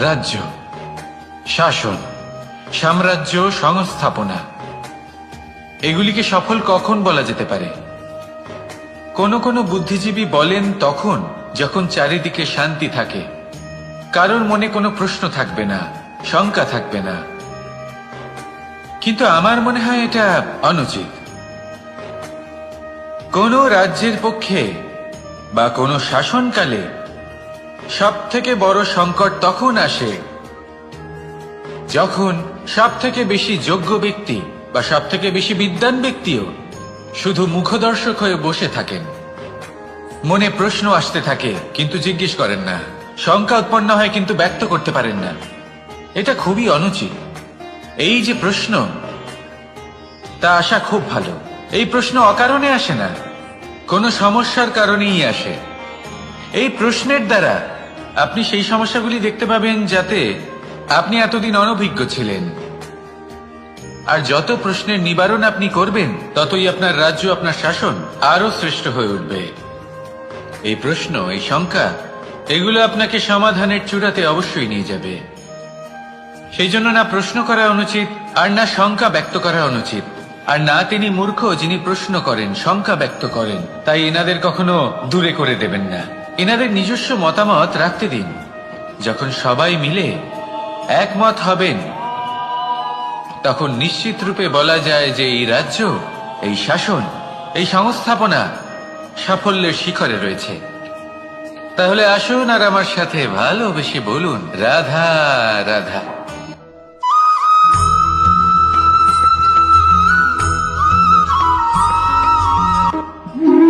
রাজ্য, শাসন, সাম্রাজ্য, সংস্থাপনা, এগুলিকে সফল কখন বলা যেতে পারে? কোনো কোনো বুদ্ধিজীবী বলেন তখন যখন চারিদিকে শান্তি থাকে, কারোর মনে কোনো প্রশ্ন থাকবে না, শঙ্কা থাকবে না। কিন্তু আমার মনে হয় এটা অনুচিত। কোনো রাজ্যের পক্ষে বা কোনো শাসনকালে সব থেকে বড় সংকট তখন আসে যখন সব থেকে বেশি যোগ্য ব্যক্তি বা সব থেকে বেশি বিদ্বান ব্যক্তিও শুধু মুখদর্শক হয়ে বসে থাকেন। মনে প্রশ্ন আসতে থাকে কিন্তু জিজ্ঞেস করেন না, শঙ্কা উৎপন্ন হয় কিন্তু ব্যক্ত করতে পারেন না। এটা খুবই অনুচিত। এই যে প্রশ্ন, তা আসা খুব ভালো। এই প্রশ্ন অকারণে আসে না, কোনো সমস্যার কারণেই আসে। এই প্রশ্নের দ্বারা আপনি সেই সমস্যাগুলি দেখতে পাবেন যাতে আপনি এতদিন অনভিজ্ঞ ছিলেন। আর যত প্রশ্নের নিবারণ আপনি করবেন, ততই আপনার রাজ্য, আপনার শাসন আরো শ্রেষ্ঠ হয়ে উঠবে। এই প্রশ্ন, এই শঙ্কা, এগুলো আপনাকে সমাধানের চূড়াতে অবশ্যই নিয়ে যাবে। সেই জন্য না প্রশ্ন করা অনুচিত, আর না শঙ্কা ব্যক্ত করা অনুচিত, আর না তিনি মূর্খ যিনি প্রশ্ন করেন, শঙ্কা ব্যক্ত করেন। তাই এনাদের কখনো দূরে করে দেবেন না, এনাদের নিজস্ব মতামত রাখতে দিন। যখন সবাই মিলে একমত হবেন, তখন নিশ্চিত রূপে বলা যায় যে এই রাজ্য, এই শাসন, এই সংস্থাপনা সাফল্যের শিখরে রয়েছে। তাহলে আসুন আর আমার সাথে ভালোবেসে বলুন, রাধা রাধা।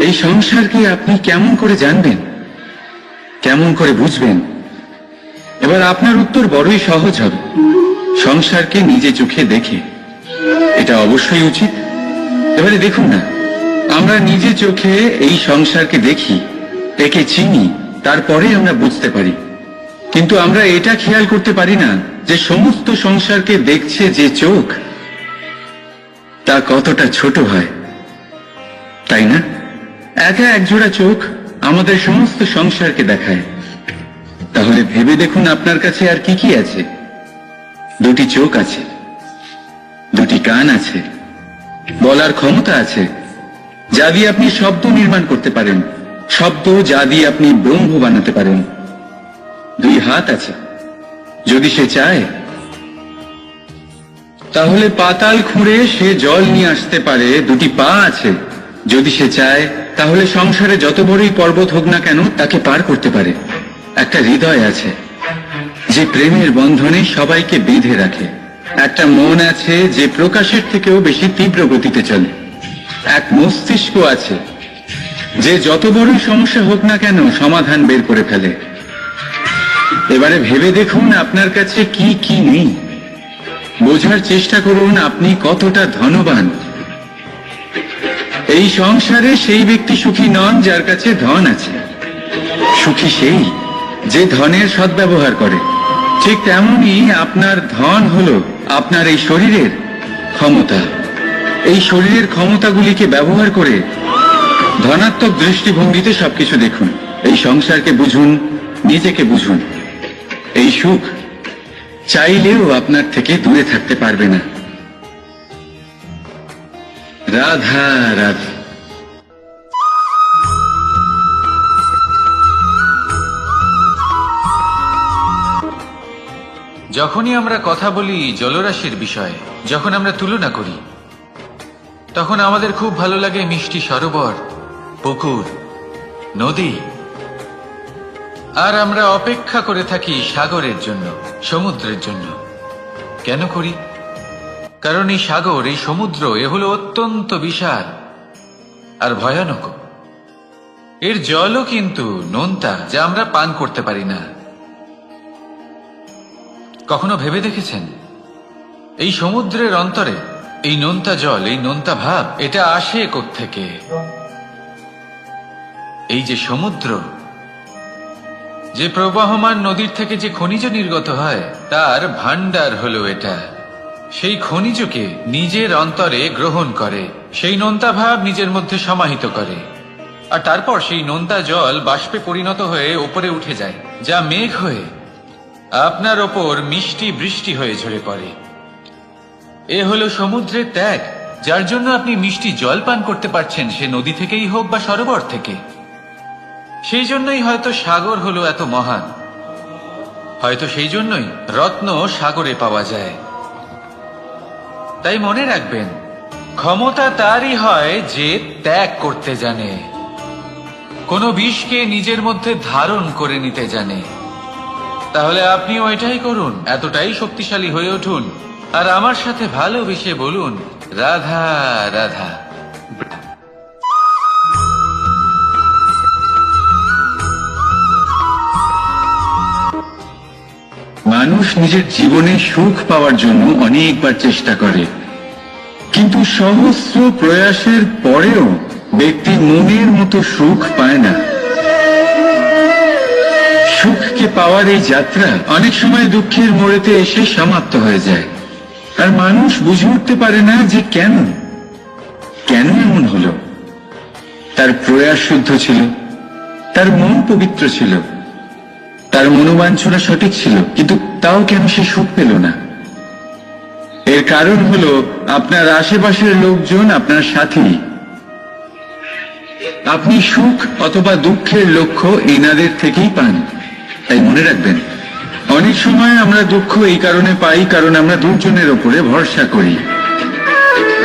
এই সংসারকে আপনি কেমন করে জানবেন, কেমন করে বুঝবেন? এবার আপনার উত্তর বড়ই সহজ হবে, সংসারকে নিজে চোখে দেখে। এটা অবশ্যই উচিত। এবারে দেখুন না, আমরা নিজে চোখে এই সংসারকে দেখি, একে চিনি, তারপরে আমরা বুঝতে পারি। কিন্তু আমরা এটা খেয়াল করতে পারি না যে সমস্ত সংসারকে দেখছে যে চোখ, তা কতটা ছোট হয়, তাই না? একা একজোড়া চোখ আমাদের সমস্ত সংসারকে দেখায়। তাহলে ভেবে দেখুন আপনার কাছে আর কি কি আছে। দুটি চোখ আছে, দুটি কান আছে, বলার ক্ষমতা আছে, যা দিয়ে আপনি শব্দ নির্মাণ করতে পারেন, শব্দ যা দিয়ে আপনি ব্রহ্ম বানাতে পারেন। দুই হাত আছে, যদি সে চায় তাহলে পাতাল খুঁড়ে সে জল নিয়ে আসতে পারে। দুটি পা আছে, যদি সে চায় তাহলে সংসারে যত বড়ই পর্বত হোক না কেন তাকে পার করতে পারে। একটা হৃদয় আছে যে প্রেমের বন্ধনে সবাইকে বেঁধে রাখে। একটা মন আছে যে প্রকাশের থেকেও বেশি তীব্র গতিতে চলে। এক মস্তিষ্ক আছে যে যত বড়ই সমস্যা হোক না কেন সমাধান বের করে ফেলে। এবারে ভেবে দেখুন আপনার কাছে কি কি নেই। বোঝার চেষ্টা করুন আপনি কতটা ধনবান। এই সংসারে সেই ব্যক্তি সুখী নন যার কাছে ধন আছে। সুখী সেই যে ধনের সদ্ব্যবহার করে। ঠিক তেমনি আপনার ধন হলো আপনার এই শরীরের ক্ষমতা। এই শরীরের ক্ষমতাগুলিকে ব্যবহার করে ধনাত্মক দৃষ্টিভঙ্গিতে সবকিছু দেখুন। এই সংসারকে বুঝুন, নিজেকে বুঝুন। এই সুখ চাইলেও আপনার থেকে দূরে থাকতে পারবে না। রাধা রাধা। যখনই আমরা কথা বলি জলরাশির বিষয়ে, যখন আমরা তুলনা করি, তখন আমাদের খুব ভালো লাগে মিষ্টি সরোবর, পুকুর, নদী। আর আমরা অপেক্ষা করে থাকি সাগরের জন্য, সমুদ্রের জন্য। কেন করি? কারণ এই সাগর, এই সমুদ্র, এ হলো অত্যন্ত বিশাল আর ভয়ানক। এর জলও কিন্তু নোনতা, যা আমরা পান করতে পারি না। কখনো ভেবে দেখেছেন এই সমুদ্রের অন্তরে এই নোনতা জল, এই নোনতা ভাব, এটা আসে কোত্থেকে? এই যে সমুদ্র, যে প্রবাহমান নদীর থেকে যে খনিজ নির্গত হয়, তার ভান্ডার হলো এটা। সেই খনিজকে নিজের অন্তরে গ্রহণ করে, সেই নোনতা ভাব নিজের মধ্যে সমাহিত করে, আর তারপর সেই নোনতা জল বাষ্পে পরিণত হয়ে উপরে উঠে যায়, যা মেঘ হয়ে আপনার ওপর মিষ্টি বৃষ্টি হয়ে ঝরে পড়ে। এ হলো সমুদ্রের ত্যাগ, যার জন্য আপনি মিষ্টি জল পান করতে পারছেন, সে নদী থেকেই হোক বা সরোবর থেকে। সেই জন্যই হয়তো সাগর হলো এত মহান, হয়তো সেই জন্যই রত্ন সাগরে পাওয়া যায়। তাই মনে রাখবেন, ক্ষমতা তারই হয় যে ত্যাগ করতে জানে, কোনো বিষকে নিজের মধ্যে ধারণ করে নিতে জানে। তাহলে আপনিও এটাই করুন, এতটাই শক্তিশালী হয়ে উঠুন, আর আমার সাথে ভালোবেসে বলুন, রাধা রাধা। মানুষ নিজের জীবনে সুখ পাওয়ার জন্য অনেকবার চেষ্টা করে, কিন্তু সহস্র প্রয়াসের পরেও ব্যক্তি মনের মতো সুখ পায় না। সুখকে পাওয়ার এই যাত্রা অনেক সময় দুঃখের মোড়েতে এসে সমাপ্ত হয়ে যায়, আর মানুষ বুঝে উঠতে পারে না যে কেন এমন হলো। তার প্রয়াস শুদ্ধ ছিল, তার মন পবিত্র ছিল, তার মনোবাঞ্ছনা সঠিক ছিল, কিন্তু তাও কেন সে সুখ পেল না? এর কারণ হলো আপনার আশেপাশের লোকজন আপনার সাথী। আপনি সুখ অথবা দুঃখের লক্ষ্য এনাদের থেকেই পান। তাই মনে রাখবেন, অনেক সময় আমরা দুঃখ এই কারণে পাই কারণ আমরা দুজনের ওপরে ভরসা করি,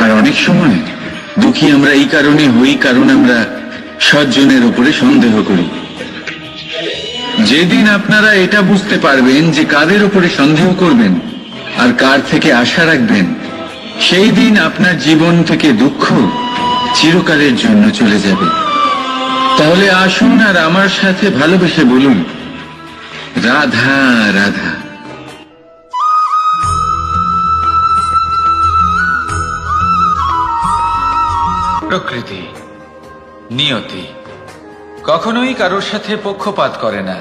আর অনেক সময় দুঃখী আমরা এই কারণে হই কারণ আমরা সজ্জনের ওপরে সন্দেহ করি। যেদিন আপনারা এটা বুঝতে পারবেন যে কাদের উপরে সন্দেহ করবেন আর কার থেকে আশা রাখবেন, সেই দিন আপনার জীবন থেকে দুঃখ চিরকালের জন্য চলে যাবে। তাহলে আসুন আর আমার সাথে ভালোবেসে বলুন, রাধা রাধা। প্রকৃতি, নিয়তি কখনোই কারোর সাথে পক্ষপাত করে না,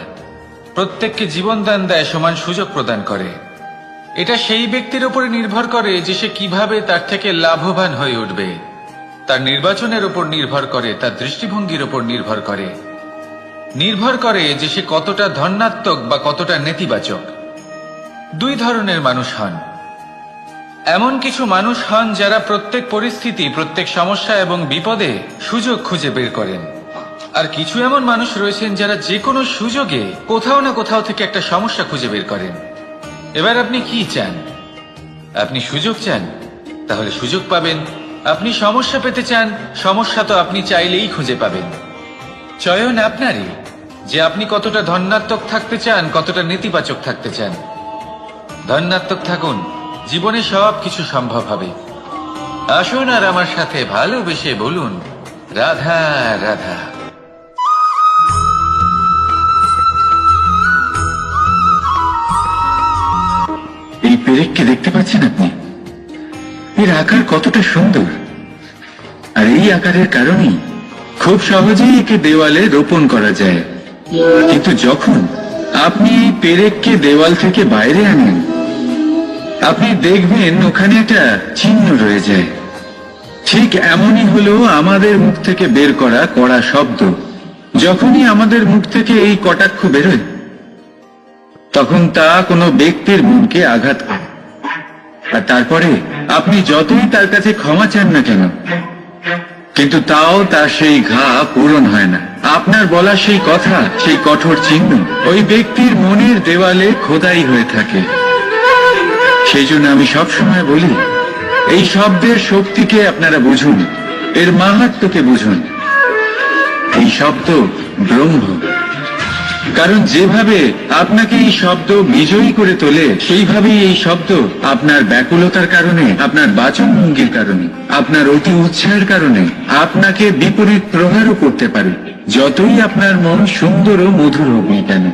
প্রত্যেককে জীবনদান দেয়, সমান সুযোগ প্রদান করে। এটা সেই ব্যক্তির উপরে নির্ভর করে যে সে কিভাবে তার থেকে লাভবান হয়ে উঠবে, তার নির্বাচনের উপর নির্ভর করে, তার দৃষ্টিভঙ্গির উপর নির্ভর করে যে সে কতটা ধনাত্মক বা কতটা নেতিবাচক। দুই ধরনের মানুষ হন। এমন কিছু মানুষ হন যারা প্রত্যেক পরিস্থিতি, প্রত্যেক সমস্যা এবং বিপদে সুযোগ খুঁজে বের করেন, আর কিছু এমন মানুষ রয়েছেন যারা যে কোনো সুযোগে কোথাও না কোথাও থেকে একটা সমস্যা খুঁজে বের করেন। এবার আপনি কি চান? আপনি সুযোগ চান, তাহলে সুযোগ পাবেন। আপনি সমস্যা পেতে চান, সমস্যা তো আপনি চাইলেই খুঁজে পাবেন। চয়ন আপনারই, যে আপনি কতটা ধনাত্মক থাকতে চান, কতটা নেতিবাচক থাকতে চান। ধনাত্মক থাকুন, জীবনে সব কিছু সম্ভব হবে। আসুন আর আমার সাথে ভালোবেসে বলুন, রাধা রাধা। এই পেরেককে দেখতে পাচ্ছেন আপনি? এর আকার কতটা সুন্দর, আর এই আকারের কারণেই খুব সহজেই একে দেওয়ালে রোপণ করা যায়। কিন্তু যখন আপনি এই পেরেককে দেওয়াল থেকে বাইরে আনেন, আপনি দেখবেন ওখানে একটা চিহ্ন রয়ে যায়। ঠিক এমনই হলো আমাদের মুখ থেকে বের করা কড়া শব্দ। যখনই আমাদের মুখ থেকে এই কটাক্ষ বেরোয়, তখন তা কোনো ব্যক্তির মনকে আঘাত করে, আর তারপরে আপনি যতই তার কাছে ক্ষমা চান না কেন, কিন্তু তাও তার সেই ঘা পূরণ হয় না। আপনার বলা সেই কথা, সেই কঠোর চিহ্ন ওই ব্যক্তির মনের দেওয়ালে খোদাই হয়ে থাকে। সেই জন্য আমি সবসময় বলি, এই শব্দের শক্তিকে আপনারা বুঝুন, এর মাহাত্ম্যকে বুঝুন। এই শব্দ ব্রহ্ম, কারণ যেভাবে আপনাকে এই শব্দ বিজয়ী করে তোলে, সেইভাবেই এই শব্দ আপনার ব্যাকুলতার কারণে, আপনার বাচনভঙ্গির কারণে, আপনার অতি উৎসাহের কারণে আপনাকে বিপরীত প্রহারও করতে পারে, যতই আপনার মন সুন্দর ও মধুর হোক না কেন।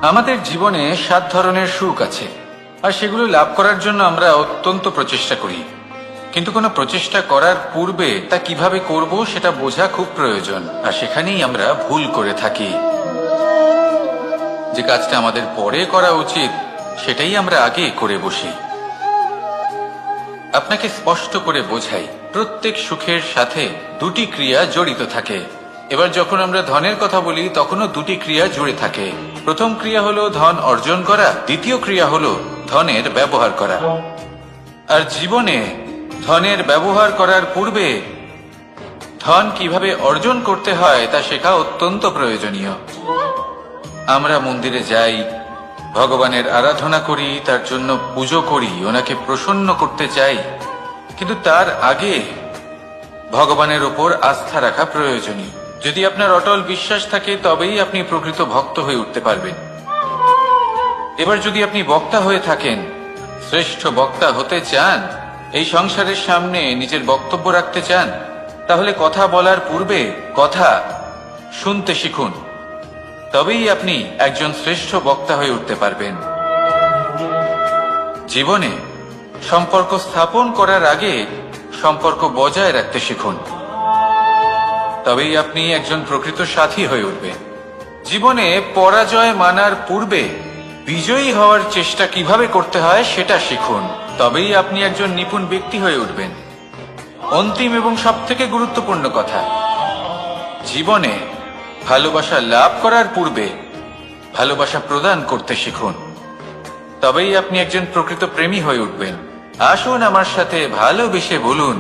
আমাদের জীবনে 7 ধরনের সুখ আছে, আর সেগুলো লাভ করার জন্য আমরা অত্যন্ত প্রচেষ্টা করি। কিন্তু কোনো প্রচেষ্টা করার পূর্বে তা কিভাবে করব সেটা বোঝা খুব প্রয়োজন, আর সেখানেই আমরা ভুল করে থাকি। যে কাজটা আমাদের পরে করা উচিত সেটাই আমরা আগে করে বসি। আপনাকে স্পষ্ট করে বোঝাই, প্রত্যেক সুখের সাথে দুটি ক্রিয়া জড়িত থাকে। এবার যখন আমরা ধনের কথা বলি তখনও দুটি ক্রিয়া জুড়ে থাকে। প্রথম ক্রিয়া হলো ধন অর্জন করা, দ্বিতীয় ক্রিয়া হলো ধনের ব্যবহার করা। আর জীবনে ধনের ব্যবহার করার পূর্বে ধন কিভাবে অর্জন করতে হয় তা শেখা অত্যন্ত প্রয়োজনীয়। আমরা মন্দিরে যাই, ভগবানের আরাধনা করি, তার জন্য পুজো করি, ওনাকে প্রসন্ন করতে চাই, কিন্তু তার আগে ভগবানের উপর আস্থা রাখা প্রয়োজনীয়। যদি আপনার অটল বিশ্বাস থাকে তবেই আপনি প্রকৃত ভক্ত হয়ে উঠতে পারবেন। এবার যদি আপনি বক্তা হয়ে থাকেন, শ্রেষ্ঠ বক্তা হতে চান, এই সংসারের সামনে নিজের বক্তব্য রাখতে চান, তাহলে কথা বলার পূর্বে কথা শুনতে শিখুন। তবেই আপনি একজন শ্রেষ্ঠ বক্তা হয়ে উঠতে পারবেন। জীবনে সম্পর্ক স্থাপন করার আগে সম্পর্ক বজায় রাখতে শিখুন। তবেই আপনি একজন প্রকৃত সাথী হয়ে উঠবেন। জীবনে পরাজয় মানার পূর্বে বিজয়ী হওয়ার চেষ্টা কিভাবে করতে হয় সেটা শিখুন। তবেই আপনি একজন নিপুণ ব্যক্তি হয়ে উঠবেন। অন্তিম এবং সবথেকে গুরুত্বপূর্ণ কথা, জীবনে ভালোবাসা লাভ করার পূর্বে ভালোবাসা প্রদান করতে শিখুন। তবেই আপনি একজন প্রকৃত প্রেমী হয়ে উঠবেন। আসুন আমার সাথে ভালোবেসে বলুন,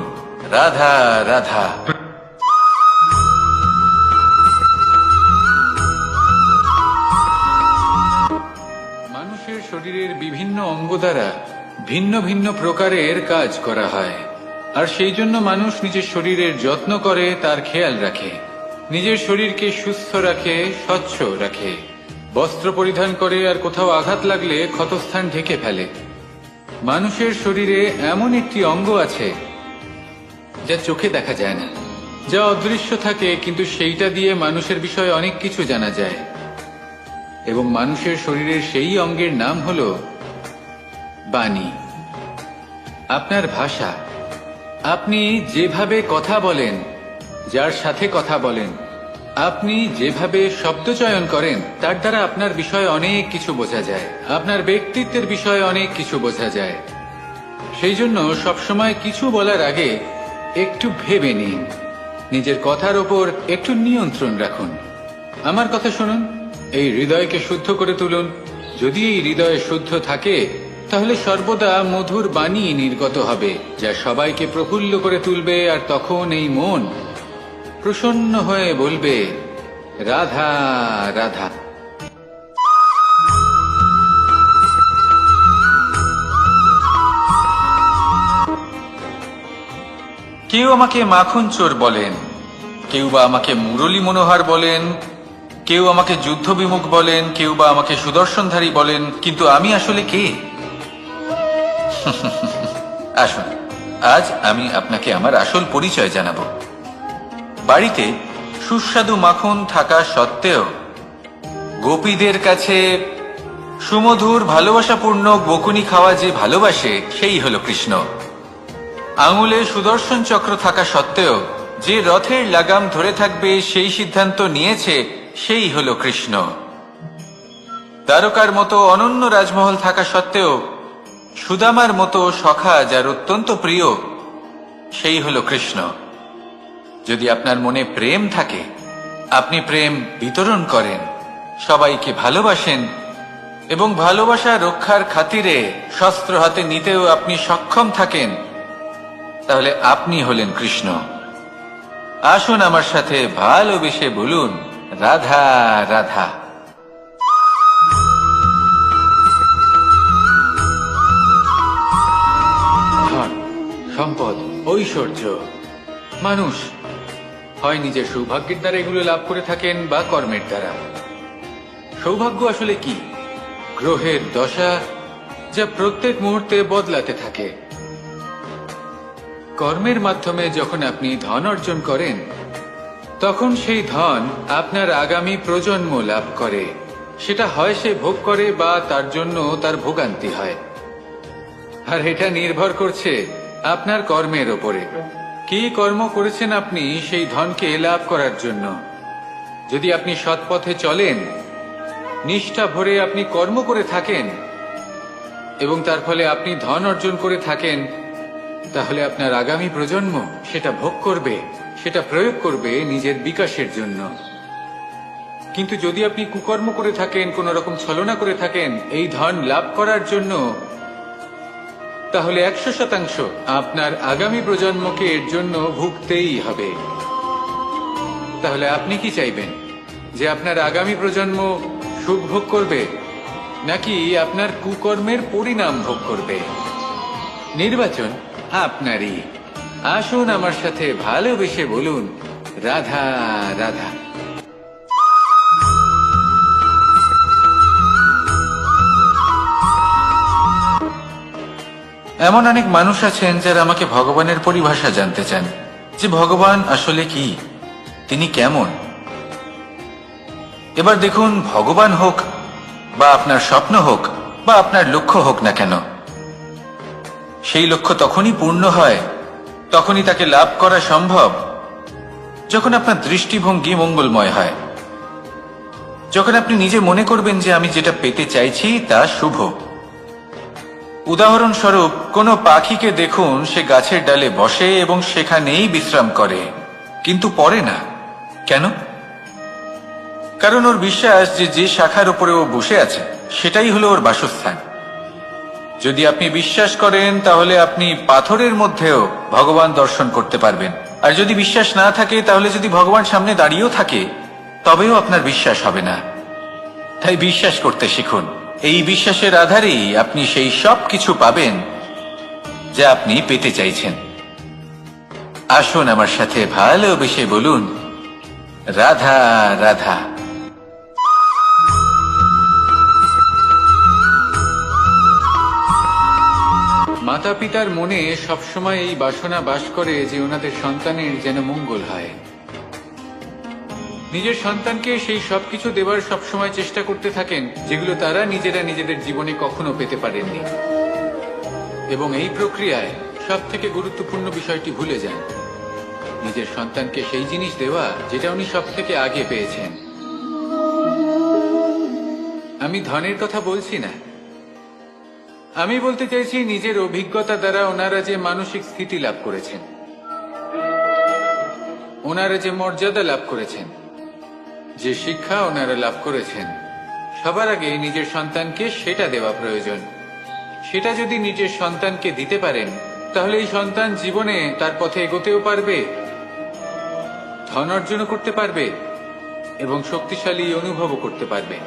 রাধা রাধা। মানুষের শরীরের বিভিন্ন অঙ্গ দ্বারা ভিন্ন ভিন্ন প্রকারের কাজ করা হয়, আর সেই জন্য মানুষ নিজের শরীরের যত্ন করে, তার খেয়াল রাখে, নিজের শরীরকে সুস্থ রাখে, স্বচ্ছ রাখে, বস্ত্র পরিধান করে, আর কোথাও আঘাত লাগলে ক্ষতস্থান ঢেকে ফেলে। মানুষের শরীরে এমন একটি অঙ্গ আছে যা চোখে দেখা যায় না, যা অদৃশ্য থাকে, কিন্তু সেইটা দিয়ে মানুষের বিষয়ে অনেক কিছু জানা যায়। এবং মানুষের শরীরের সেই অঙ্গের নাম হলো বাণী, আপনার ভাষা। আপনি যেভাবে কথা বলেন, যার সাথে কথা বলেন, আপনি যেভাবে শব্দ চয়ন করেন, তার দ্বারা আপনার বিষয়ে অনেক কিছু বোঝা যায়, আপনার ব্যক্তিত্বের বিষয়ে অনেক কিছু বোঝা যায়। সেই জন্য সবসময় কিছু বলার আগে একটু ভেবে নিন, নিজের কথার ওপর একটু নিয়ন্ত্রণ রাখুন। আমার কথা শুনুন, এই হৃদয়কে শুদ্ধ করে তুলুন। যদি এই হৃদয় শুদ্ধ থাকে তাহলে সর্বদা মধুর বাণী নির্গত হবে, যা সবাইকে প্রফুল্ল করে তুলবে, আর তখন এই মন প্রসন্ন হয়ে বলবে, রাধা রাধা। কেউ আমাকে মাখন চোর বলেন, কেউ বা আমাকে মুরলী মনোহর বলেন, কেউ আমাকে যুদ্ধ বিমুখ বলেন, কেউ বা আমাকে সুদর্শনধারী বলেন, কিন্তু আমি আসলে কে? আসুন, আজ আমি আপনাকে আমার আসল পরিচয় জানাবো। বাড়িতে সুস্বাদু মাখন থাকা সত্ত্বেও গোপীদের কাছে সুমধুর ভালোবাসাপূর্ণ বকুনি খাওয়া যে ভালোবাসে, সেই হলো কৃষ্ণ। আঙুলে সুদর্শন চক্র থাকা সত্ত্বেও যে রথের লাগাম ধরে থাকবে সেই সিদ্ধান্ত নিয়েছে, সেই হলো কৃষ্ণ। দ্বারকার মতো অনন্য রাজমহল থাকা সত্ত্বেও সুদামার মতো সখা যার অত্যন্ত প্রিয়, সেই হলো কৃষ্ণ। যদি আপনার মনে প্রেম থাকে, আপনি প্রেম বিতরণ করেন, সবাইকে ভালোবাসেন, এবং ভালোবাসা রক্ষার খাতিরে শস্ত্র হাতে নিতেও আপনি সক্ষম থাকেন, তাহলে আপনি হলেন কৃষ্ণ। আসুন আমার সাথে ভালোবেসে বলুন, রাধা রাধা। ধন, সম্পদ, ঐশ্বর্য, মানুষ হয় নিজের সৌভাগ্যের দ্বারা এগুলো লাভ করে থাকেন বা কর্মের দ্বারা। সৌভাগ্য আসলে কি? গ্রহের দশা, যা প্রত্যেক মুহূর্তে বদলাতে থাকে। কর্মের মাধ্যমে যখন আপনি ধন অর্জন করেন, তখন সেই ধন আপনার আগামী প্রজন্ম লাভ করে। সেটা হয় সে ভোগ করে বা তার জন্য তার ভোগান্তি হয়। আর এটা নির্ভর করছে আপনার কর্মের ওপরে। কি কর্ম করেছেন আপনি সেই ধনকে লাভ করার জন্য। যদি আপনি সৎ পথে চলেন, নিষ্ঠা ভরে আপনি কর্ম করে থাকেন এবং তার ফলে আপনি ধন অর্জন করে থাকেন, তাহলে আপনার আগামী প্রজন্ম সেটা ভোগ করবে, সেটা প্রয়োগ করবে নিজের বিকাশের জন্য। কিন্তু যদি আপনি কুকর্ম করে থাকেন, কোন রকম ছলনা করে থাকেন এই ধন লাভ করার জন্য, তাহলে 100% আপনার আগামী প্রজন্মকে এর জন্য ভুগতেই হবে। তাহলে আপনি কি চাইবেন, যে আপনার আগামী প্রজন্ম সুখ ভোগ করবে, নাকি আপনার কুকর্মের পরিণাম ভোগ করবে? নির্বাচন আপনারই। আসুন আমার সাথে ভালোবেসে বলুন, রাধা রাধা। এমন অনেক মানুষ আছেন যারা আমাকে ভগবানের পরিভাষা জানতে চান, যে ভগবান আসলে কি, তিনি কেমন। এবার দেখুন, ভগবান হোক বা আপনার স্বপ্ন হোক বা আপনার লক্ষ্য হোক না কেন, সেই লক্ষ্য তখনই পূর্ণ হয়, তখনই তাকে লাভ করা সম্ভব যখন আপনার দৃষ্টিভঙ্গি মঙ্গলময় হয়, যখন আপনি নিজে মনে করবেন যে আমি যেটা পেতে চাইছি তা শুভ। উদাহরণস্বরূপ, কোনো পাখিকে দেখুন, সে গাছের ডালে বসে এবং সেখানেই বিশ্রাম করে, কিন্তু পড়ে না। কেন? কারণ ওর বিশ্বাস যে যে শাখার উপরে ও বসে আছে সেটাই হলো ওর বাসস্থান। যদি আপনি বিশ্বাস করেন, তাহলে আপনি পাথরের মধ্যেও ভগবান দর্শন করতে পারবেন। আর যদি বিশ্বাস না থাকে, তাহলে যদি ভগবান সামনে দাঁড়িয়েও থাকে, তবেও আপনার বিশ্বাস হবে না। তাই বিশ্বাস করতে শিখুন। এই বিশ্বাসের আধারেই আপনি সেই সব কিছু পাবেন যা আপনি পেতে চাইছেন। আসুন আমার সাথে ভালোবেসে বলুন, রাধা রাধা। মাতা পিতার মনে সবসময় এই বাসনা বাস করে যে ওনাদের সন্তানের যেন মঙ্গল হয়। নিজের সন্তানকে সেই সবকিছু দেবার সবসময় চেষ্টা করতে থাকেন যেগুলো তারা নিজেরা নিজেদের জীবনে কখনো পেতে পারেননি। এবং এই প্রক্রিয়ায় সব থেকে গুরুত্বপূর্ণ বিষয়টি ভুলে যান, নিজের সন্তানকে সেই জিনিস দেওয়া যেটা উনি সব থেকে আগে পেয়েছেন। আমি ধনের কথা বলছি না, আমি বলতে চাইছি নিজের অভিজ্ঞতা দ্বারা ওনারা যে মানসিক স্থিতি লাভ করেছেন, ওনারা যে মর্যাদা লাভ করেছেন, যে শিক্ষা ওনারা লাভ করেছেন, সবার আগে নিজের সন্তানকে সেটা দেওয়া প্রয়োজন। সেটা যদি নিজের সন্তানকে দিতে পারেন, তাহলে এই সন্তান জীবনে তার পথে এগোতেও পারবে, ধন অর্জন করতে পারবে এবং শক্তিশালী অনুভবও করতে পারবে।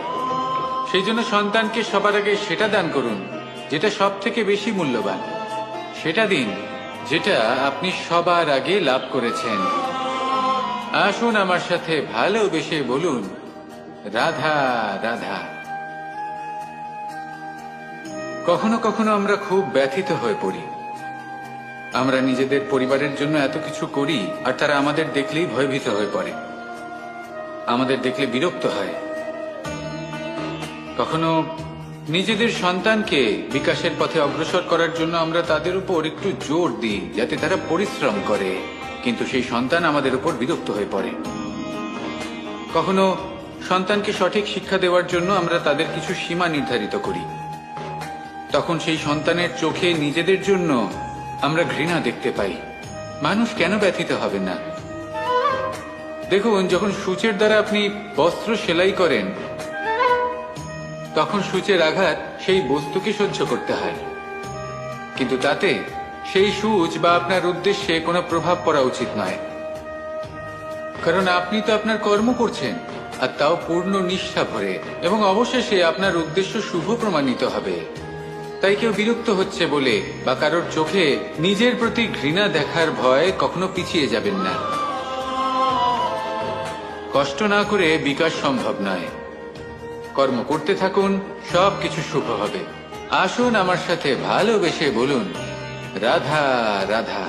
সেই জন্য সন্তানকে সবার আগে সেটা দান করুন যেটা সব থেকে বেশি মূল্যবান। সেটা দিন যেটা আপনি সবার আগে লাভ করেছেন। আসুন আমার সাথে ভালোবেসে বলুন, রাধা রাধা। কখনো কখনো আমরা খুব ব্যথিত হয়ে পড়ি। আমরা নিজেদের পরিবারের জন্য এত কিছু করি, আর তারা আমাদের দেখলেই ভয়ভীত হয়ে পড়ে, আমাদের দেখলে বিরক্ত হয়। কখনো নিজেদের সন্তানকে বিকাশের পথে অগ্রসর করার জন্য আমরা তাদের উপর একটু জোর দিই যাতে তারা পরিশ্রম করে, কিন্তু সেই সন্তান আমাদের উপর বিরক্ত হয়ে পড়ে। কখনো সন্তানকে সঠিক শিক্ষা দেওয়ার জন্য আমরা তাদের কিছু সীমা নির্ধারিত করি, তখন সেই সন্তানের চোখে নিজেদের জন্য আমরা ঘৃণা দেখতে পাই। মানুষ কেন ব্যথিত হবেন না? দেখুন, যখন সূচের দ্বারা আপনি বস্ত্র সেলাই করেন, তখন সূচের আঘাত সেই বস্তুকে সহ্য করতে হয়, কিন্তু তাতে সেই সূচ বা আপনার উদ্দেশ্যে কোনো প্রভাব পড়া উচিত নয়। কারণ আপনি তো আপনার কর্ম করছেন, আর তাও পূর্ণ নিষ্ঠা ভরে, এবং অবশেষে আপনার উদ্দেশ্য শুভ প্রমাণিত হবে। তাই কেউ বিরক্ত হচ্ছে বলে বা কারোর চোখে নিজের প্রতি ঘৃণা দেখার ভয় কখনো পিছিয়ে যাবেন না। কষ্ট না করে বিকাশ সম্ভব নয়। কর্ম করতে থাকুন, সব কিছু শুভ হবে। আসুন আমার সাথে ভালোবেসে বলুন, রাধা রাধা।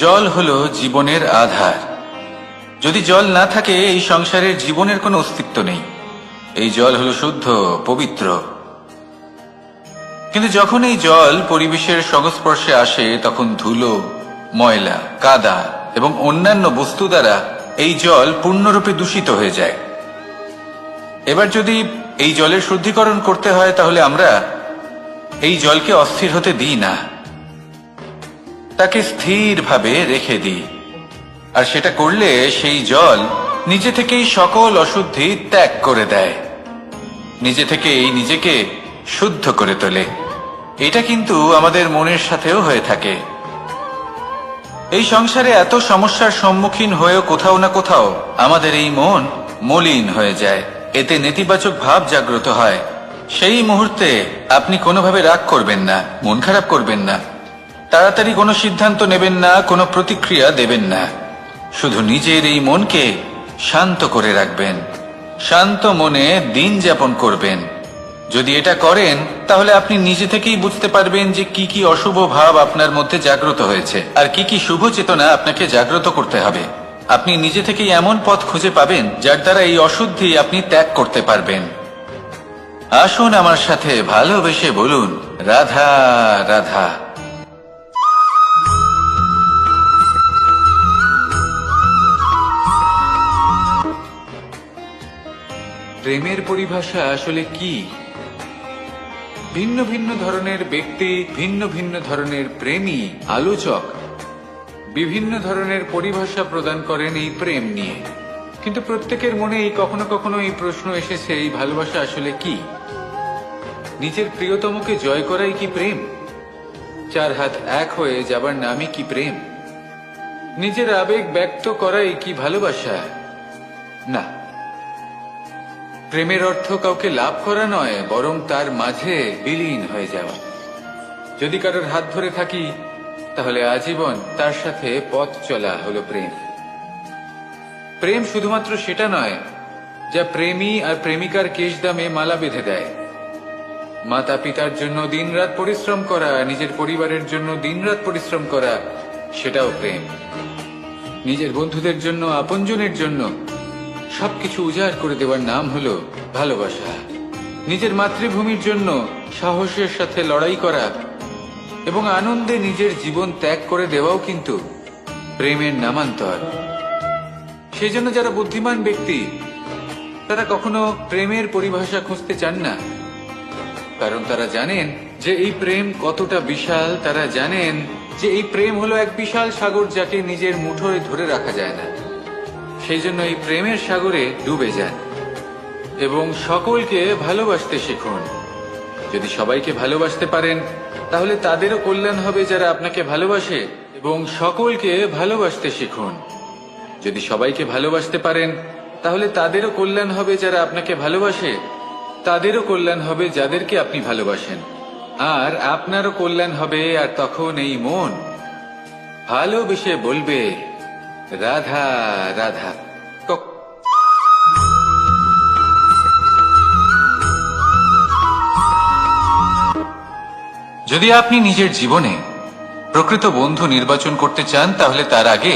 জল হলো জীবনের আধার। যদি জল না থাকে, এই সংসারের জীবনের কোনো অস্তিত্ব নেই। এই জল হলো শুদ্ধ, পবিত্র। কিন্তু যখন এই জল পরিবেশের সংস্পর্শে আসে, তখন ধুলো, ময়লা, কাদা এবং অন্যান্য বস্তু দ্বারা এই জল পূর্ণরূপে দূষিত হয়ে যায়। এবার যদি এই জলের শুদ্ধিকরণ করতে হয় তাহলে আমরা এই জলকে অস্থির হতে দিই না, তাকে স্থিরভাবে রেখে দিই। আর সেটা করলে সেই জল নিজে থেকেই সকল অশুদ্ধি ত্যাগ করে দেয়, নিজে থেকেই নিজেকে শুদ্ধ করে তোলে। এটা কিন্তু আমাদের মনের সাথেও হয়ে থাকে। এই সংসারে এত সমস্যার সম্মুখীন হয়েও কোথাও না কোথাও আমাদের এই মন মলিন হয়ে যায়, এতে নেতিবাচক ভাব জাগ্রত হয়। সেই মুহূর্তে আপনি কোনোভাবে রাগ করবেন না, মন খারাপ করবেন না, তাড়াতাড়ি কোনো সিদ্ধান্ত নেবেন না, কোনো প্রতিক্রিয়া দেবেন না। শুধু নিজের এই মনকে শান্ত করে রাখবেন, শান্ত মনে দিন যাপন করবেন। যদি এটা করেন তাহলে আপনি নিজে থেকেই বুঝতে পারবেন যে কি কি অশুভ ভাব আপনার মধ্যে জাগ্রত হয়েছে আর কি কি শুভ চেতনা আপনাকে জাগ্রত করতে হবে। আপনি নিজে থেকেই এমন পথ খুঁজে পাবেন যার দ্বারা এই অশুদ্ধি আপনি ত্যাগ করতে পারবেন। আসুন আমার সাথে ভালোবেসে বলুন, রাধা রাধা। প্রেমের পরিভাষা আসলে কি? ভিন্ন ভিন্ন ধরনের ব্যক্তি, ভিন্ন ভিন্ন ধরনের প্রেমী আলোচক বিভিন্ন ধরনের পরিভাষা প্রদান করেন এই প্রেম নিয়ে। কিন্তু প্রত্যেকের মনেই কখনো কখনো এই প্রশ্ন এসেছে, এই ভালোবাসা আসলে কি? নিজের প্রিয়তমকে জয় করাই কি প্রেম? চার হাত এক হয়ে যাবার নামই কি প্রেম? নিজের আবেগ ব্যক্ত করাই কি ভালোবাসা? না, প্রেমের অর্থ কাউকে লাভ করা নয়, বরং তার মাঝে বিলীন হয়ে যাওয়া। যদি কারোর হাত ধরে থাকি তাহলে আজীবন তার সাথে পথ চলা হলো প্রেম। প্রেম শুধুমাত্র সেটা নয় যা প্রেমী আর প্রেমিকার কেশদামে মালা বেঁধে দেয়। মাতা পিতার জন্য দিনরাত পরিশ্রম করা, নিজের পরিবারের জন্য দিনরাত পরিশ্রম করা, সেটাও প্রেম। নিজের বন্ধুদের জন্য, আপনজনের জন্য সবকিছু উজাড় করে দেওয়ার নাম হলো ভালোবাসা। নিজের মাতৃভূমির জন্য সাহসের সাথে লড়াই করা এবং আনন্দে নিজের জীবন ত্যাগ করে দেওয়াও কিন্তু প্রেমের নামান্তর। সেই জন্য যারা বুদ্ধিমান ব্যক্তি তারা কখনো প্রেমের পরিভাষা খুঁজতে চান না, কারণ তারা জানেন যে এই প্রেম কতটা বিশাল। তারা জানেন যে এই প্রেম হলো এক বিশাল সাগর যাকে নিজের মুঠোয় ধরে রাখা যায় না। সেই জন্য এই প্রেমের সাগরে ডুবে যান এবং সকলকে ভালোবাসতে শিখুন। যদি সবাইকে ভালোবাসতে পারেন তাহলে তাদেরও কল্যাণ হবে যারা আপনাকে ভালোবাসে, এবং সকলকে ভালোবাসতে শিখুন। যদি সবাইকে ভালোবাসতে পারেন তাহলে তাদেরও কল্যাণ হবে যারা আপনাকে ভালোবাসে, তাদেরও কল্যাণ হবে যাদেরকে আপনি ভালোবাসেন, আর আপনারও কল্যাণ হবে। আর তখন এই মন ভালোবেসে বলবে, রাধা রাধা। যদি আপনি নিজের জীবনে প্রকৃত বন্ধু নির্বাচন করতে চান তাহলে তার আগে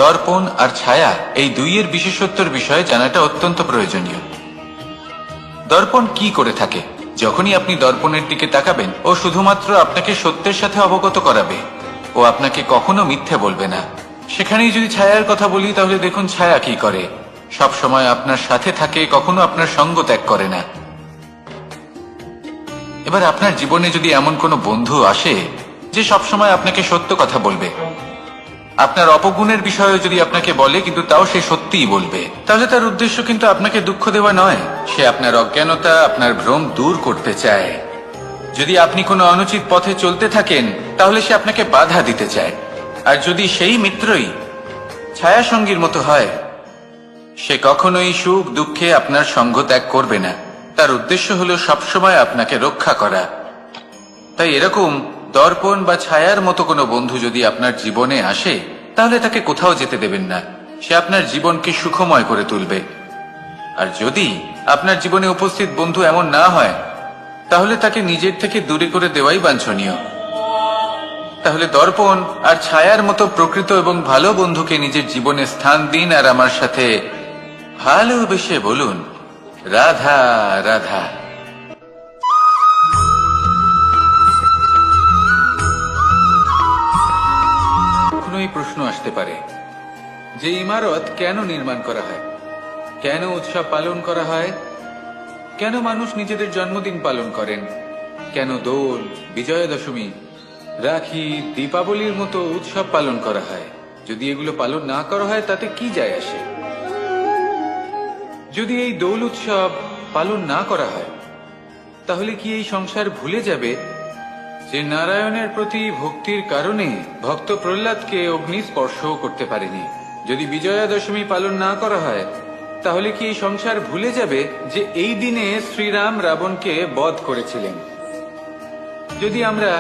দর্পণ আর ছায়া এই দুইয়ের বিশেষত্বর বিষয়ে জানাটা অত্যন্ত প্রয়োজনীয়। দর্পণ কি করে থাকে? যখনই আপনি দর্পণের দিকে তাকাবেন ও শুধুমাত্র আপনাকে সত্যের সাথে অবগত করাবে, ও আপনাকে কখনো মিথ্যে বলবে না। সেখানেই যদি ছায়ার কথা বলি তাহলে দেখুন ছায়া কি করে, সব সময় আপনার সাথে থাকে, কখনো আপনার সঙ্গ ত্যাগ করে না। এবার আপনার জীবনে যদি এমন কোনো বন্ধু আসে যে সবসময় আপনাকে সত্য কথা বলবে, আপনার অপগুণের বিষয়ে যদি আপনাকে বলে কিন্তু তাও সে সত্যিই বলবে, তাহলে তার উদ্দেশ্য কিন্তু আপনাকে দুঃখ দেওয়া নয়। সে আপনার অজ্ঞানতা, আপনার ভ্রম দূর করতে চায়। যদি আপনি কোনো অনুচিত পথে চলতে থাকেন তাহলে সে আপনাকে বাধা দিতে চায়। আর যদি সেই মিত্রই ছায়া সঙ্গীর মতো হয়, সে কখনোই সুখ দুঃখে আপনার সঙ্গ ত্যাগ করবে না। তার উদ্দেশ্য হলো সবসময় আপনাকে রক্ষা করা। তাই এরকম দর্পণ বা ছায়ার মতো কোনো বন্ধু যদি আপনার জীবনে আসে তাহলে তাকে কোথাও যেতে দেবেন না। সে আপনার জীবনকে সুখময় করে তুলবে। আর যদি আপনার জীবনে উপস্থিত বন্ধু এমন না হয় তাহলে তাকে নিজের থেকে দূরে করে দেওয়াই বাঞ্ছনীয়। তাহলে দর্পণ আর ছায়ার মতো প্রকৃত এবং ভালো বন্ধুকে নিজের জীবনে স্থান দিন আর আমার সাথে ভালোবেসে বলুন, রাধা রাধা। কখনোই প্রশ্ন আসতে পারে যে ইমারত কেন নির্মাণ করা হয়, কেন উৎসব পালন করা হয়, কেন মানুষ নিজেদের জন্মদিন পালন করেন, কেন দোল, বিজয়া দশমী, রাখি, দীপাবলির মতো উৎসব পালন করা হয়? যদি এগুলো পালন না করা হয় তাতে কি যায় আসে? যদি এই দোল উৎসব পালন না করা হয় তাহলে কি এই সংসার ভুলে যাবে যে নারায়ণের প্রতি ভক্তির কারণে ভক্ত প্রহ্লাদকে অগ্নি স্পর্শও করতে পারেনি? যদি বিজয়া দশমী পালন না করা হয় তাহলে কি এই সংসার ভুলে যাবে যে এই দিনে শ্রীরাম রাবণকে বধ করেছিলেন? যদি আমরা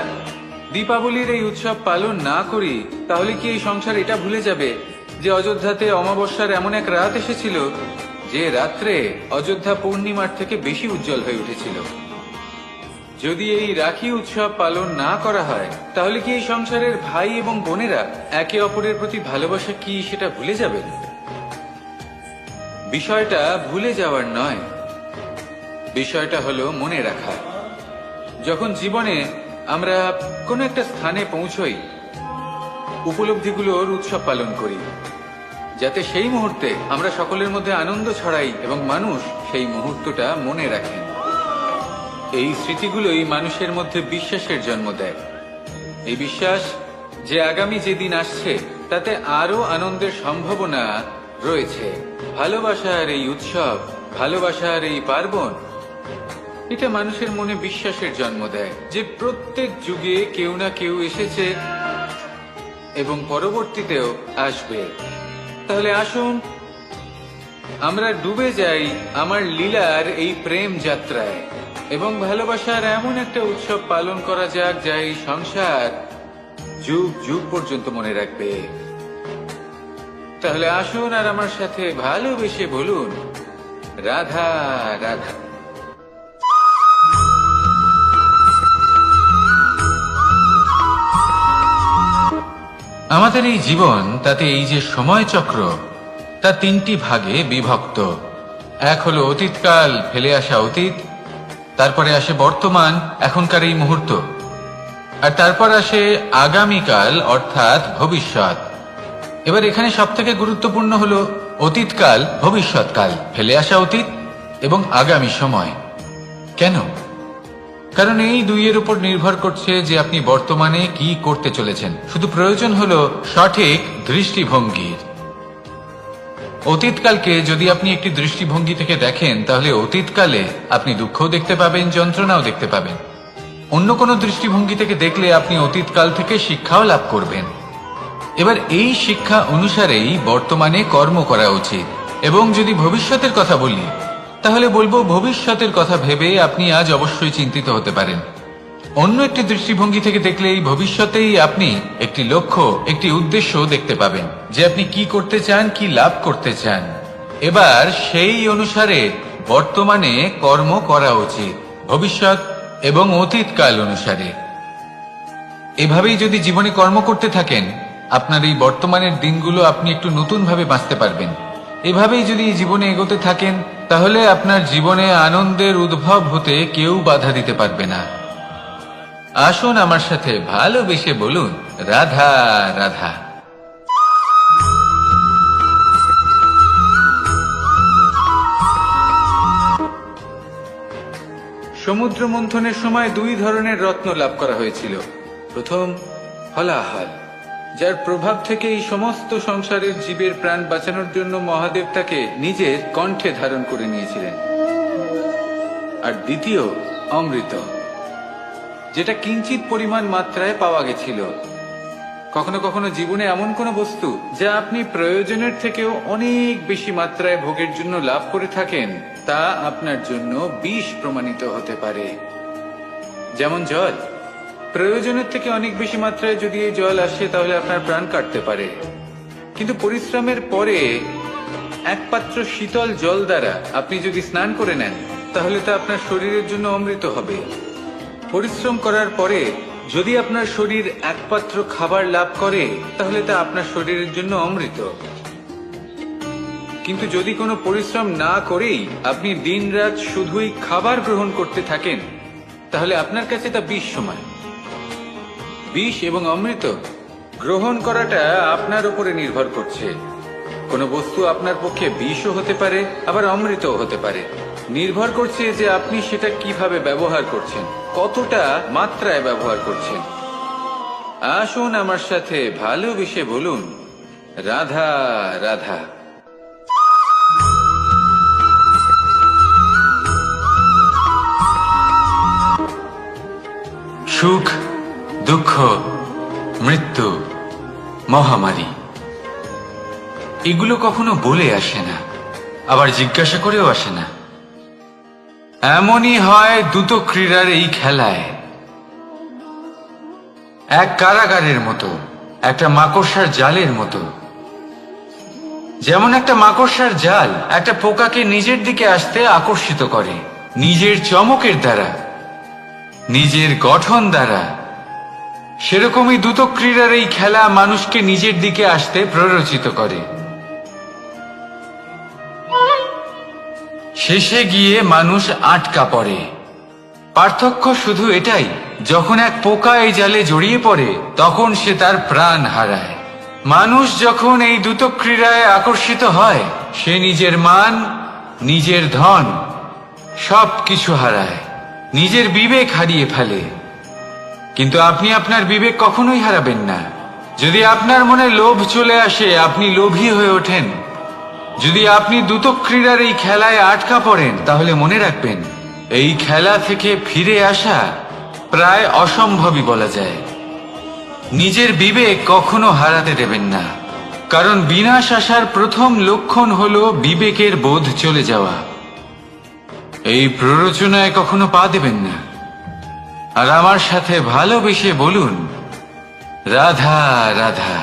দীপাবলির এই উৎসব পালন না করি তাহলে কি এই সংসার এটা ভুলে যাবে যে অযোধ্যাতে অমাবস্যার এমন এক রাত এসেছিল যে রাত্রে অযোধ্যা পূর্ণিমার থেকে বেশি উজ্জ্বল হয়ে উঠেছিল? যদি এই রাখি উৎসব পালন না করা হয় তাহলে কি এই সংসারের ভাই এবং বোনেরা একে অপরের প্রতি ভালোবাসা কি সেটা ভুলে যাবেন? বিষয়টা ভুলে যাওয়ার নয়, বিষয়টা হলো মনে রাখা। যখন জীবনে আমরা কোনো একটা স্থানে পৌঁছই, উপলব্ধিগুলোর উৎসব পালন করি, যাতে সেই মুহূর্তে আমরা সকলের মধ্যে আনন্দ ছড়াই এবং মানুষ সেই মুহূর্তটা মনে রাখেন। এই স্মৃতিগুলোই মানুষের মধ্যে বিশ্বাসের জন্ম দেয়। এই বিশ্বাস যে আগামী যেদিন আসছে তাতে আরো আনন্দের সম্ভাবনা রয়েছে। ভালোবাসার এই উৎসব, ভালোবাসার এই পার্বণ, এটা মানুষের মনে বিশ্বাসের জন্ম দেয় যে প্রত্যেক যুগে কেউ না কেউ এসেছে এবং পরবর্তীতেও আসবে। তাহলে আসুন আমরা ডুবে যাই আমার লীলার এই প্রেম যাত্রায় এবং ভালোবাসার এমন একটা উৎসব পালন করা যাক যা এই সংসার যুগ যুগ পর্যন্ত মনে রাখবে। তাহলে আসুন আর আমার সাথে ভালোবেসে বলুন, রাধা রাধা। আমাদের এই জীবন, তাতে এই যে সময় চক্র, তা তিনটি ভাগে বিভক্ত। এক হলো অতীতকাল, ফেলে আসা অতীত, তারপরে আসে বর্তমান, এখনকার এই মুহূর্ত, আর তারপর আসে আগামীকাল অর্থাৎ ভবিষ্যৎ। এবার এখানে সবথেকে গুরুত্বপূর্ণ হলো অতীতকাল, ভবিষ্যৎকাল, ফেলে আসা অতীত এবং আগামী সময়। কেন? কারণ এই দুইয়ের উপর নির্ভর করছে যে আপনি বর্তমানে কি করতে চলেছেন। শুধু প্রয়োজন হলো সঠিক দৃষ্টিভঙ্গির। অতীতকালকে যদি আপনি একটি দৃষ্টিভঙ্গি থেকে দেখেন তাহলে অতীতকালে আপনি দুঃখও দেখতে পাবেন, যন্ত্রণাও দেখতে পাবেন। অন্য কোনো দৃষ্টিভঙ্গি থেকে দেখলে আপনি অতীতকাল থেকে শিক্ষাও লাভ করবেন। এবার এই শিক্ষা অনুসারেই বর্তমানে কর্ম করা উচিত। এবং যদি ভবিষ্যতের কথা বলি তাহলে বলবো, ভবিষ্যতের কথা ভেবে আপনি আজ অবশ্যই চিন্তিত হতে পারেন। অন্য একটি দৃষ্টিভঙ্গি থেকে দেখলে এই ভবিষ্যতেই আপনি একটি লক্ষ্য, একটি উদ্দেশ্য দেখতে পাবেন যে আপনি কি করতে চান, কি লাভ করতে চান। এবার সেই অনুসারে বর্তমানে কর্ম করা উচিত, ভবিষ্যৎ এবং অতীতকাল অনুসারে। এভাবেই যদি জীবনে কর্ম করতে থাকেন, আপনার এই বর্তমানের দিনগুলো আপনি একটু নতুন ভাবে বাঁচতে পারবেন। এভাবেই যদি জীবনে এগোতে থাকেন তাহলে আপনার জীবনে আনন্দের উদ্ভব হতে কেউ বাধা দিতে পারবে না। আসুন আমার সাথে ভালোবেসে বলুন, রাধা রাধা। সমুদ্র মন্থনের সময় দুই ধরনের রত্ন লাভ করা হয়েছিল। প্রথম হলাহল, যার প্রভাব থেকে এই সমস্ত সংসারের জীবের প্রাণ বাঁচানোর জন্য মহাদেব তাকে নিজের কণ্ঠে ধারণ করে নিয়েছিলেন। আর দ্বিতীয় অমৃত, যেটা কিঞ্চিত পরিমাণ মাত্রায় পাওয়া গেছিল। কখনো কখনো জীবনে এমন কোনো বস্তু যা আপনি প্রয়োজনের থেকেও অনেক বেশি মাত্রায় ভোগের জন্য লাভ করে থাকেন, তা আপনার জন্য বিষ প্রমাণিত হতে পারে। যেমন জল, প্রয়োজনের থেকে অনেক বেশি মাত্রায় যদি এই জল আসে তাহলে আপনার প্রাণ কাটতে পারে। কিন্তু পরিশ্রমের পরে এক পাত্র শীতল জল দ্বারা আপনি যদি স্নান করে নেন তাহলে তা আপনার শরীরের জন্য অমৃত হবে। পরিশ্রম করার পরে যদি আপনার শরীর এক পাত্র খাবার লাভ করে তাহলে তা আপনার শরীরের জন্য অমৃত। কিন্তু যদি কোনো পরিশ্রম না করেই আপনি দিনরাত শুধুই খাবার গ্রহণ করতে থাকেন তাহলে আপনার কাছে তা বিষ সমান। বিষ এবং অমৃত গ্রহণ করাটা আপনার উপরে নির্ভর করছে। কোনো বস্তু আপনার পক্ষে বিষও হতে পারে, আবার অমৃতও হতে পারে। নির্ভর করছে যে আপনি সেটা কিভাবে ব্যবহার করছেন, কতটা মাত্রায় ব্যবহার করছেন। আসুন আমার সাথে ভালোবেসে বলুন, রাধা রাধা। সুখ, দুঃখ, মৃত্যু, মহামারী, এগুলো কখনো বলে আসে না, আবার জিজ্ঞাসা করেও আসে না। এমনই হয় দ্রুত ক্রীড়ার এই খেলায়। এক কারাগারের মতো, একটা মাকড়সার জালের মতো। যেমন একটা মাকড়সার জাল একটা পোকাকে নিজের দিকে আসতে আকর্ষিত করে নিজের চমকের দ্বারা, নিজের গঠন দ্বারা, সেরকমই দ্রুত ক্রীড়ার এই খেলা মানুষকে নিজের দিকে আসতে প্ররোচিত করে। শেষে গিয়ে মানুষ আটকা পড়ে। পার্থক্য শুধু এটাই, যখন এক পোকা এই জালে জড়িয়ে পড়ে তখন সে তার প্রাণ হারায়। মানুষ যখন এই দ্রুত ক্রীড়ায় আকর্ষিত হয়, সে নিজের মান, নিজের ধন সবকিছু হারায়, নিজের বিবেক হারিয়ে ফেলে। কিন্তু আপনি আপনার বিবেক কখনোই হারাবেন না। যদি আপনার মনে লোভ চলে আসে, আপনি লোভী হয়ে ওঠেন। যদি আপনি দ্রুত ক্রীড়ার এই খেলায় আটকা পড়েন, তাহলে মনে রাখবেন, এই খেলা থেকে ফিরে আসা প্রায় অসম্ভবই বলা যায়। নিজের বিবেক কখনো হারাতে দেবেন না, কারণ বিনাশ আসার প্রথম লক্ষণ হলো বিবেকের বোধ চলে যাওয়া। এই প্ররোচনায় কখনো পা দেবেন না। আর আমার সাথে ভালোবেসে বলুন, রাধা রাধা।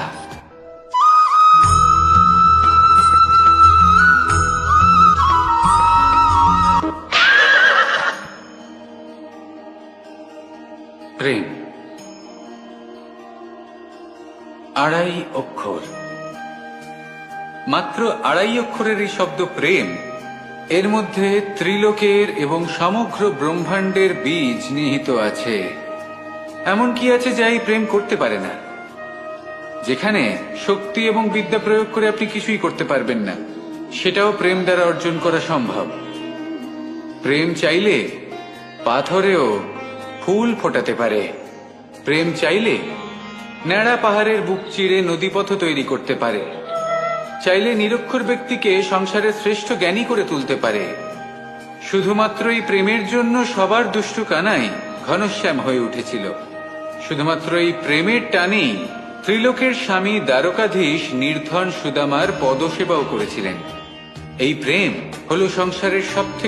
প্রেম, আড়াই অক্ষর, মাত্র আড়াই অক্ষরের এই শব্দ প্রেম, এর মধ্যে ত্রিলোকের এবং সমগ্র ব্রহ্মাণ্ডের বীজ নিহিত আছে। এমন কি আছে যা এই প্রেম করতে পারে না? যেখানে শক্তি এবং বিদ্যা প্রয়োগ করে আপনি কিছুই করতে পারবেন না, সেটাও প্রেম দ্বারা অর্জন করা সম্ভব। প্রেম চাইলে পাথরেও ফুল ফোটাতে পারে। প্রেম চাইলে ন্যাড়া পাহাড়ের বুক চিরে নদীপথ তৈরি করতে পারে। চাইলে নিরক্ষর ব্যক্তিকে সংসারের শ্রেষ্ঠ জ্ঞানী করে তুলতে পারে। শুধুমাত্র এই প্রেমের জন্য সবার দুষ্টু কানাই ঘনশ্যাম হয়ে উঠেছিল। শুধুমাত্র এই প্রেমের টানেই ত্রিলোকের স্বামী দ্বারকাধীশ নির্ধন সুদামার পদসেবাও করেছিলেন। এই প্রেম হলো সংসারের সবথেকে